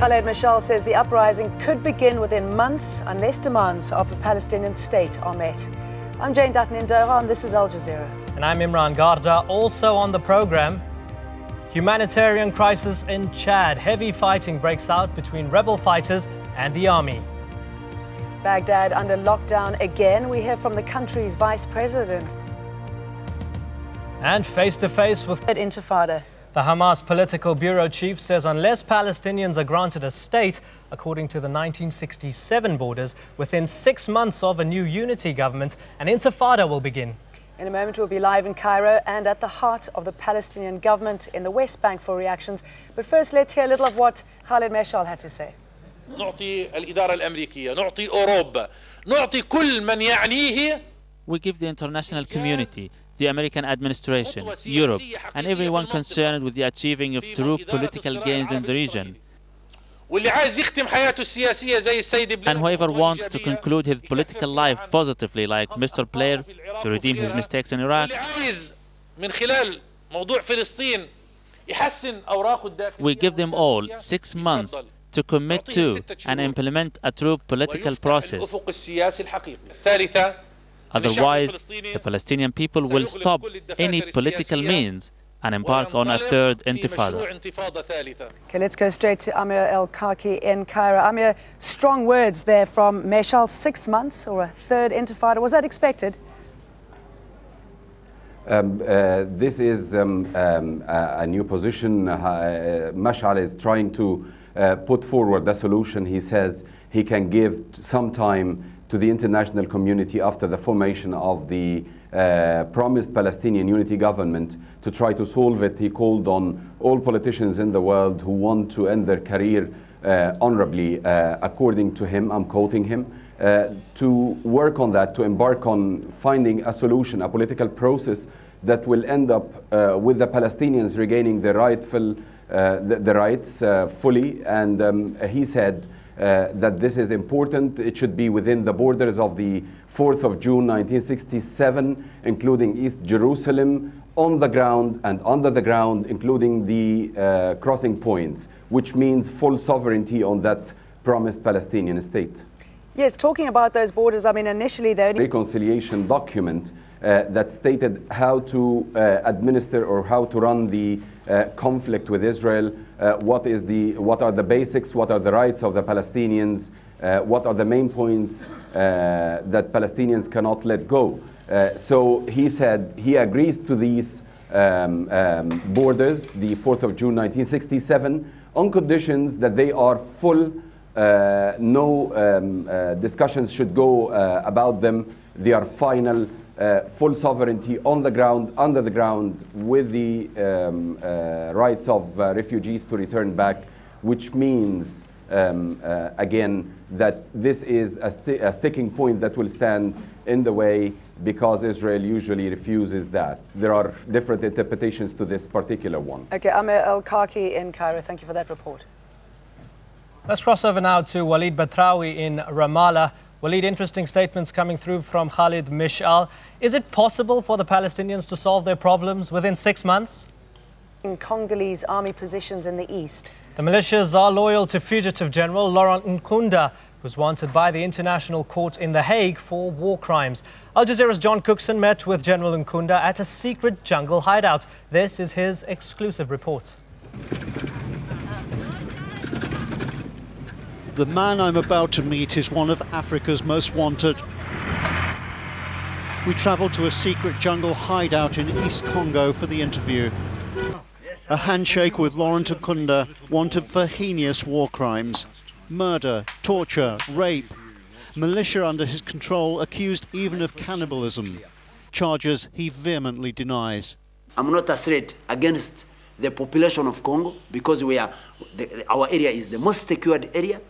Khaled Mashal says the uprising could begin within months unless demands of a Palestinian state are met. I'm Jane Dutton in Doha, and this is Al Jazeera. And I'm Imran Garda. Also on the program, humanitarian crisis in Chad. Heavy fighting breaks out between rebel fighters and the army. Baghdad under lockdown again. We hear from the country's vice president. And face-to-face with Third Intifada. The Hamas political bureau chief says unless Palestinians are granted a state, according to the 1967 borders, within 6 months of a new unity government, an intifada will begin. In a moment, we'll be live in Cairo and at the heart of the Palestinian government in the West Bank for reactions. But first, let's hear a little of what Khaled Mashal had to say. We give the international community, the American administration, Europe, and everyone concerned with the achieving of true political gains in the region. And whoever wants to conclude his political life positively, like Mr. Blair, to redeem his mistakes in Iraq, we give them all 6 months to commit to and implement a true political process. Otherwise, the Palestinian people will stop any political means and embark on a third intifada. Okay, let's go straight to Amir El-Kaki in Cairo. Amir, strong words there from Mashal. 6 months or a third intifada. Was that expected? This is a new position. Mashal is trying to put forward the solution. He says he can give some time to the international community after the formation of the promised Palestinian unity government to try to solve it. He called on all politicians in the world who want to end their career honorably, according to him, I'm quoting him, to work on that, to embark on finding a solution, a political process that will end up with the Palestinians regaining their rightful the rights fully. And he said that this is important. It should be within the borders of the 4th of June 1967, including East Jerusalem, on the ground and under the ground, including the crossing points, which means full sovereignty on that promised Palestinian state. Yes, talking about those borders, I mean, initially the reconciliation document that stated how to administer or how to run the conflict with Israel, what are the basics, what are the rights of the Palestinians, what are the main points that Palestinians cannot let go. So he said he agrees to these borders, the 4th of June 1967, on conditions that they are full, no discussions should go about them, they are final, full sovereignty on the ground, under the ground, with the rights of refugees to return back, which means, again, that this is a sticking point that will stand in the way because Israel usually refuses that. There are different interpretations to this particular one. Okay, Amir El-Kaki in Cairo, thank you for that report. Let's cross over now to Walid Batrawi in Ramallah. Walid, interesting statements coming through from Khaled Mashal. Is it possible for the Palestinians to solve their problems within 6 months? In Congolese army positions in the east. The militias are loyal to fugitive General Laurent Nkunda, who's wanted by the International Court in The Hague for war crimes. Al Jazeera's John Cookson met with General Nkunda at a secret jungle hideout. This is his exclusive report. The man I'm about to meet is one of Africa's most wanted. We travelled to a secret jungle hideout in East Congo for the interview. A handshake with Laurent Nkunda, wanted for heinous war crimes. Murder, torture, rape. Militia under his control accused even of cannibalism. Charges he vehemently denies. I'm not a threat against the population of Congo because our area is the most secured area.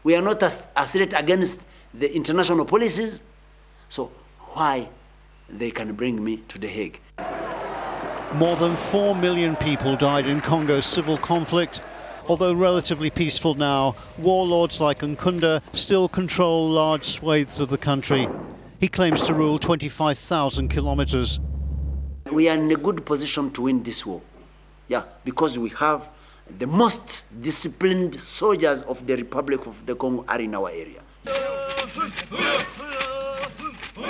We are not a threat against the international policies. So why they can bring me to The Hague? More than 4 million people died in Congo's civil conflict. Although relatively peaceful now, warlords like Nkunda still control large swathes of the country. He claims to rule 25,000 kilometers. We are in a good position to win this war. Yeah, because we have the most disciplined soldiers of the Republic of the Congo are in our area.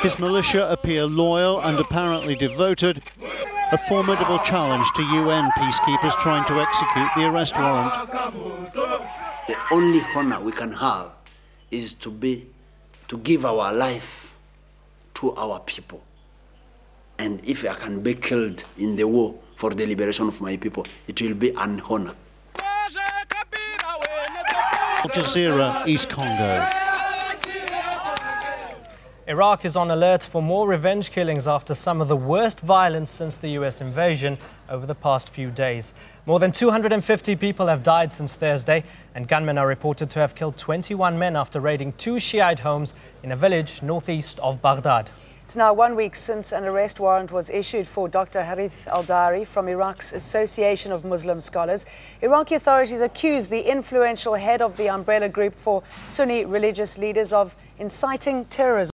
His militia appear loyal and apparently devoted, a formidable challenge to UN peacekeepers trying to execute the arrest warrant. The only honor we can have is to give our life to our people. And if I can be killed in the war for the liberation of my people, it will be an honor. Al-Jazeera, East Congo. Iraq is on alert for more revenge killings after some of the worst violence since the US invasion over the past few days. More than 250 people have died since Thursday, and gunmen are reported to have killed 21 men after raiding 2 Shiite homes in a village northeast of Baghdad. It's now 1 week since an arrest warrant was issued for Dr. Harith al-Dari from Iraq's Association of Muslim Scholars. Iraqi authorities accuse the influential head of the umbrella group for Sunni religious leaders of inciting terrorism.